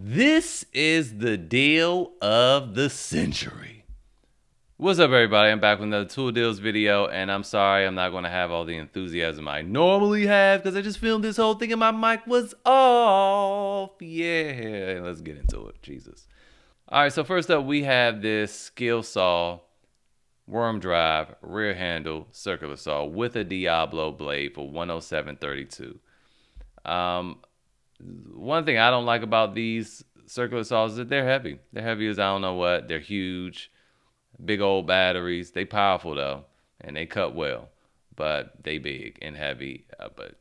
This is the deal of the century. What's up, everybody? I'm back with another Tool Deals video, and I'm sorry I'm not going to have all the enthusiasm I normally have because I just filmed this whole thing and my mic was off. Yeah, let's get into it. Jesus. All right, so first up, we have this skill saw, worm drive, rear handle, circular saw with a Diablo blade for $107.32. One thing I don't like about these circular saws is that they're heavy. They're heavy as I don't know what. They're huge, big old batteries. They powerful though, and they cut well, but they big and heavy. But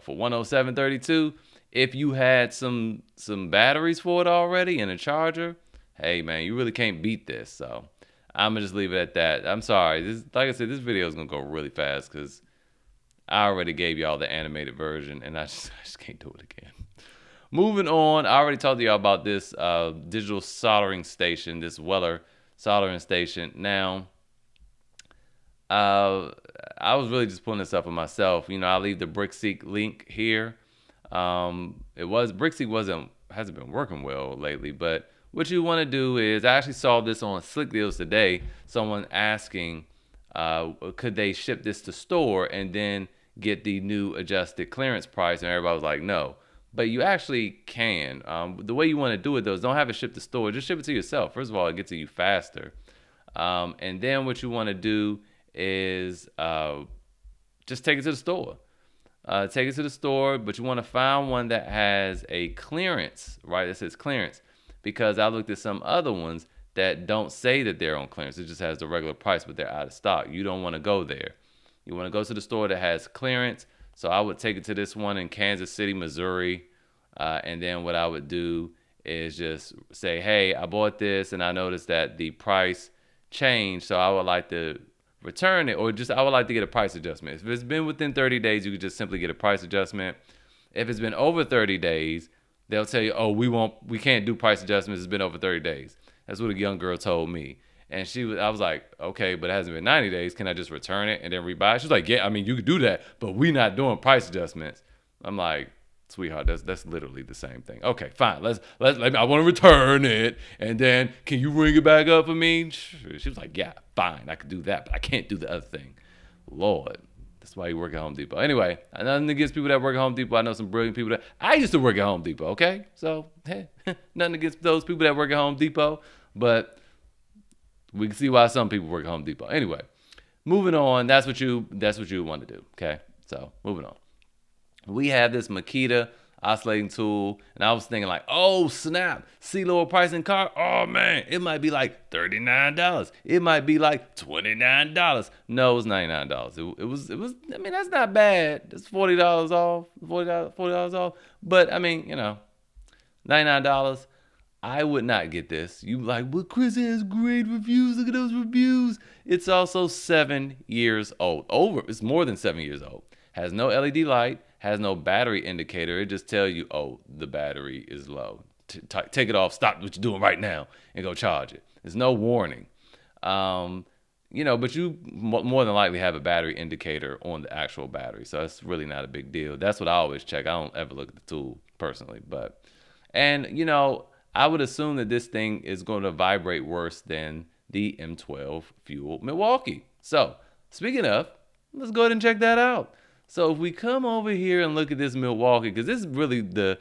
for 107.32, if you had some batteries for it already and a charger, hey man, you really can't beat this. So I'm gonna just leave it at that. I'm sorry. Like I said, this video is gonna go really fast because I already gave y'all the animated version, and I just can't do it again. Moving on, I already told y'all about this digital soldering station, this Weller soldering station. Now, I was really just pulling this up for myself. I'll leave the BrickSeek link here. BrickSeek hasn't been working well lately, but what you want to do is, I actually saw this on Slick Deals today. Someone asking, could they ship this to store and then get the new adjusted clearance price? And everybody was like, no. But you actually can. The way you want to do it, though, is don't have it shipped to store. Just ship it to yourself. First of all, it gets to you faster. And then what you want to do is just take it to the store. Take it to the store, but you want to find one that has a clearance, right? That says clearance. Because I looked at some other ones that don't say that they're on clearance. It just has the regular price, but they're out of stock. You don't want to go there. You want to go to the store that has clearance. So I would take it to this one in Kansas City, Missouri. And then what I would do is just say, hey, I bought this and I noticed that the price changed. So I would like to return it, or just I would like to get a price adjustment. If it's been within 30 days, you could just simply get a price adjustment. If it's been over 30 days, they'll tell you, oh, we can't do price adjustments. It's been over 30 days. That's what a young girl told me. And I was like, okay, but it hasn't been 90 days. Can I just return it and then rebuy it? She's like, yeah, I mean, you could do that, but we not doing price adjustments. I'm like, sweetheart, that's literally the same thing. Okay, fine. I want to return it, and then can you ring it back up for me? She was like, yeah, fine, I could do that, but I can't do the other thing. Lord, that's why you work at Home Depot. Anyway, nothing against people that work at Home Depot. I know some brilliant people that I used to work at Home Depot. Okay, so hey, nothing against those people that work at Home Depot, but we can see why some people work at Home Depot. Anyway, moving on. That's what you want to do. Okay, so moving on. We have this Makita oscillating tool, and I was thinking like, oh snap, see lower pricing car. Oh man, it might be like $39. It might be like $29. No, it's $99. It was. I mean, that's not bad. That's $40 off. $40 off. But I mean, $99. I would not get this. You like, well, Chris has great reviews. Look at those reviews. It's also 7 years old. It's more than 7 years old. Has no LED light. Has no battery indicator. It just tells you, oh, the battery is low. Take it off. Stop what you're doing right now and go charge it. There's no warning. But you more than likely have a battery indicator on the actual battery. So it's really not a big deal. That's what I always check. I don't ever look at the tool personally. I would assume that this thing is going to vibrate worse than the M12 Fuel Milwaukee. So, speaking of, let's go ahead and check that out. So, if we come over here and look at this Milwaukee, because this is really I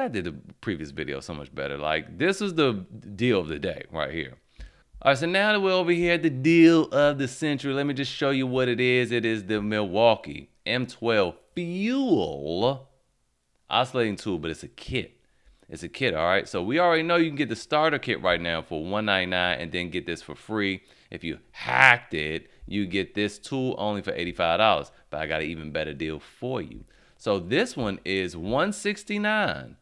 did the previous video so much better. Like, this is the deal of the day right here. All right, so now that we're over here at the deal of the century, let me just show you what it is. It is the Milwaukee M12 Fuel oscillating tool, but it's a kit. It's a kit, all right? So we already know you can get the starter kit right now for $199 and then get this for free. If you hacked it, you get this tool only for $85. But I got an even better deal for you. So this one is $169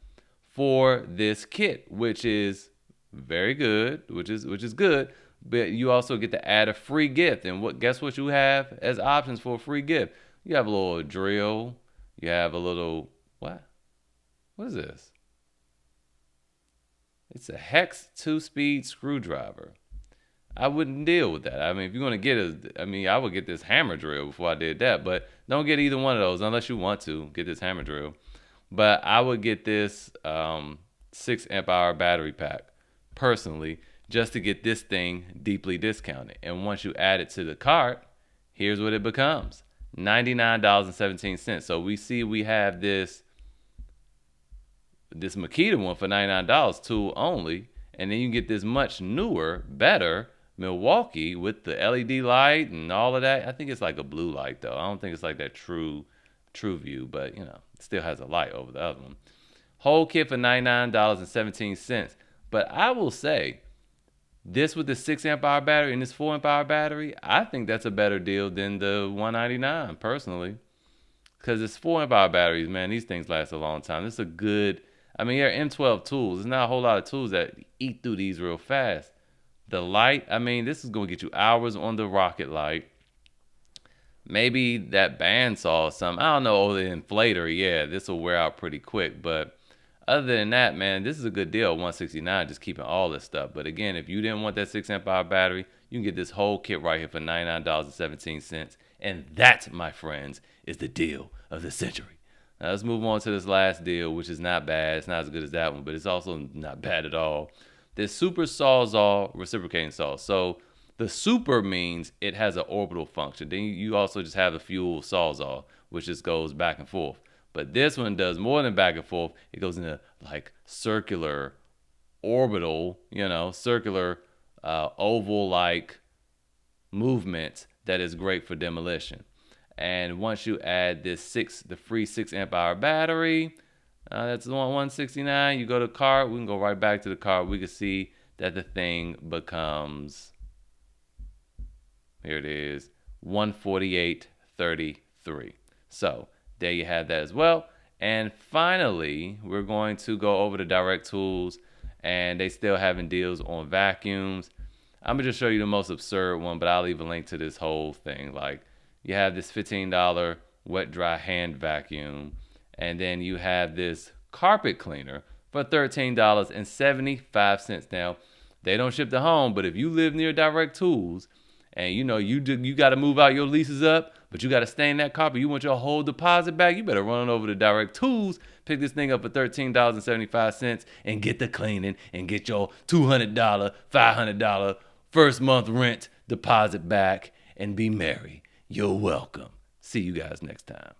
for this kit, which is very good, which is good. But you also get to add a free gift. And guess what you have as options for a free gift? You have a little drill. You have a little, what? What is this? It's a hex 2-speed screwdriver. I wouldn't deal with that. I mean, if you're going to get I would get this hammer drill before I did that. But don't get either one of those unless you want to get this hammer drill. But I would get this 6 amp hour battery pack personally, just to get this thing deeply discounted. And once you add it to the cart, here's what it becomes: $99.17. So we see we have this Makita one for $99, tool only, and then you get this much newer, better Milwaukee with the LED light and all of that. I think it's like a blue light though. I don't think it's like that true view, but you know, it still has a light over the other one. Whole kit for $99.17. But I will say, this with the 6 amp hour battery and this 4 amp hour battery, I think that's a better deal than the $199 personally. Because it's 4 amp hour batteries, man. These things last a long time. This is a good, I mean, your M12 tools. There's not a whole lot of tools that eat through these real fast. The light, I mean, this is going to get you hours on the rocket light. Maybe that bandsaw or something. I don't know. Oh, the inflator, yeah, this will wear out pretty quick. But other than that, man, this is a good deal. $169, just keeping all this stuff. But again, if you didn't want that 6 amp hour battery, you can get this whole kit right here for $99.17. And that, my friends, is the deal of the century. Now let's move on to this last deal, which is not bad. It's not as good as that one, but it's also not bad at all. This Super Sawzall reciprocating saw. So the super means it has an orbital function. Then you also just have the fuel Sawzall, which just goes back and forth. But this one does more than back and forth. It goes into like circular, orbital, circular, oval-like movement that is great for demolition. And once you add the free 6 amp hour battery, that's the $169. You go to cart. We can go right back to the cart. We can see that the thing becomes, here it is, $148.33. So there you have that as well. And finally, we're going to go over to Direct Tools, and they still having deals on vacuums. I'm gonna just show you the most absurd one, but I'll leave a link to this whole thing. Like, you have this $15 wet dry hand vacuum, and then you have this carpet cleaner for $13.75. Now, they don't ship to home, but if you live near Direct Tools and you got to move out your leases up, but you got to stain that carpet, you want your whole deposit back, you better run on over to Direct Tools, pick this thing up for $13.75 and get the cleaning and get your $200, $500 first month rent deposit back and be merry. You're welcome. See you guys next time.